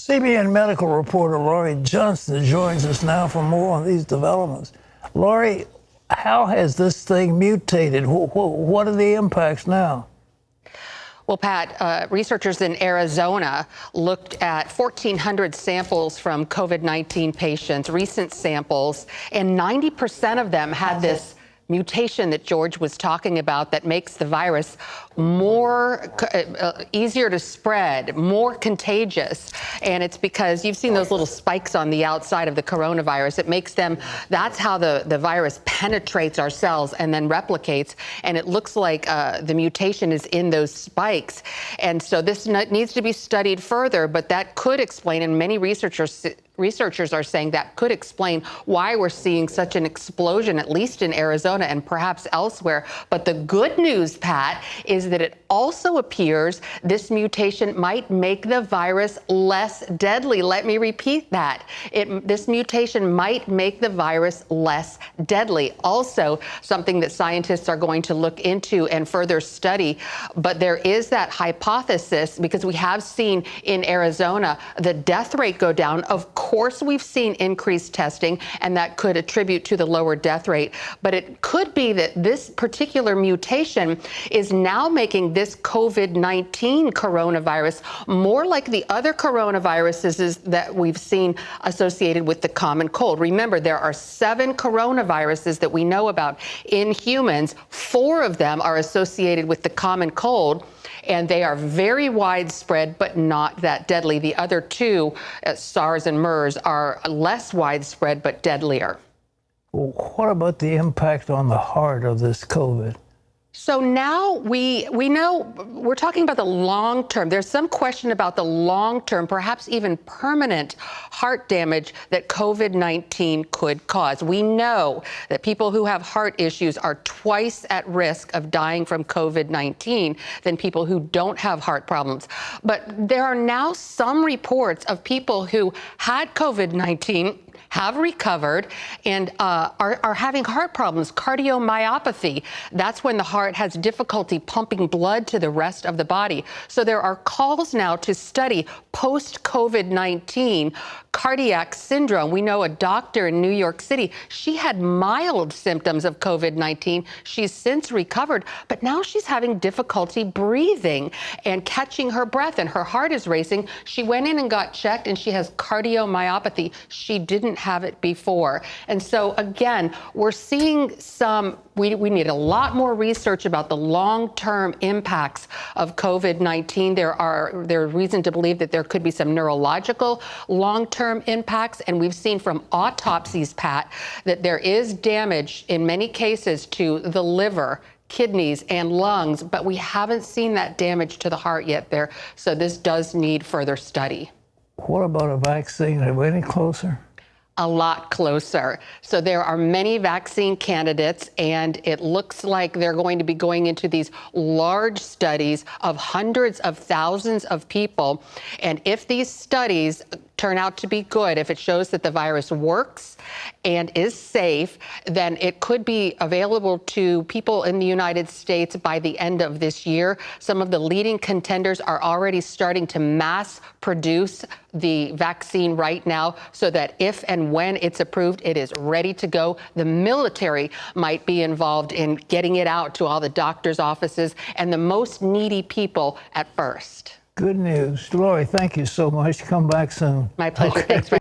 CBN medical reporter Lorie joins us now for more on these developments. Lorie, how has this thing mutated? What are the impacts now? Well, Pat, researchers in Arizona looked at 1,400 samples from COVID-19 patients, recent samples, and 90% of them had this mutation that George was talking about that makes the virus more easier to spread, more contagious. And it's because you've seen those little spikes on the outside of the coronavirus. It makes them, that's how the virus penetrates our cells and then replicates. And it looks like the mutation is in those spikes. And so this needs to be studied further, but that could explain, and many researchers are saying that could explain why we're seeing such an explosion, at least in Arizona and perhaps elsewhere. But the good news, Pat, is that it also appears this mutation might make the virus less deadly. Let me repeat that. This mutation might make the virus less deadly. Also, something that scientists are going to look into and further study. But there is that hypothesis, because we have seen in Arizona the death rate go down. Of course, we've seen increased testing, and that could attribute to the lower death rate. But it could be that this particular mutation is now making this COVID-19 coronavirus more like the other coronaviruses that we've seen associated with the common cold. Remember, there are 7 coronaviruses that we know about in humans. 4 of them are associated with the common cold, and they are very widespread, but not that deadly. The other 2, SARS and MERS, are less widespread, but deadlier. Well, what about the impact on the heart of this COVID? So now we know, we're talking about the long term. There's some question about the long term, perhaps even permanent heart damage that COVID-19 could cause. We know that people who have heart issues are twice at risk of dying from COVID-19 than people who don't have heart problems. But there are now some reports of people who had COVID-19, have recovered, and are having heart problems, cardiomyopathy. That's when the heart has difficulty pumping blood to the rest of the body. So there are calls now to study post-COVID-19 cardiac syndrome. We know a doctor in New York City, she had mild symptoms of COVID-19. She's since recovered, but now she's having difficulty breathing and catching her breath, and her heart is racing. She went in and got checked, and she has cardiomyopathy. She didn't have it before. And so again, we're seeing we need a lot more research about the long-term impacts of COVID-19. There's reason to believe that there could be some neurological long-term impacts. And we've seen from autopsies, Pat, that there is damage in many cases to the liver, kidneys, and lungs, but we haven't seen that damage to the heart yet there. So this does need further study. What about a vaccine? Are we any closer? A lot closer. So there are many vaccine candidates, and it looks like they're going to be going into these large studies of hundreds of thousands of people. And if these studies turn out to be good, if it shows that the virus works and is safe, then it could be available to people in the United States by the end of this year. Some of the leading contenders are already starting to mass produce the vaccine right now, so that if and when it's approved, it is ready to go. The military might be involved in getting it out to all the doctors' offices and the most needy people at first. Good news. Lorie, thank you so much. Come back soon. My pleasure. Okay. Thanks for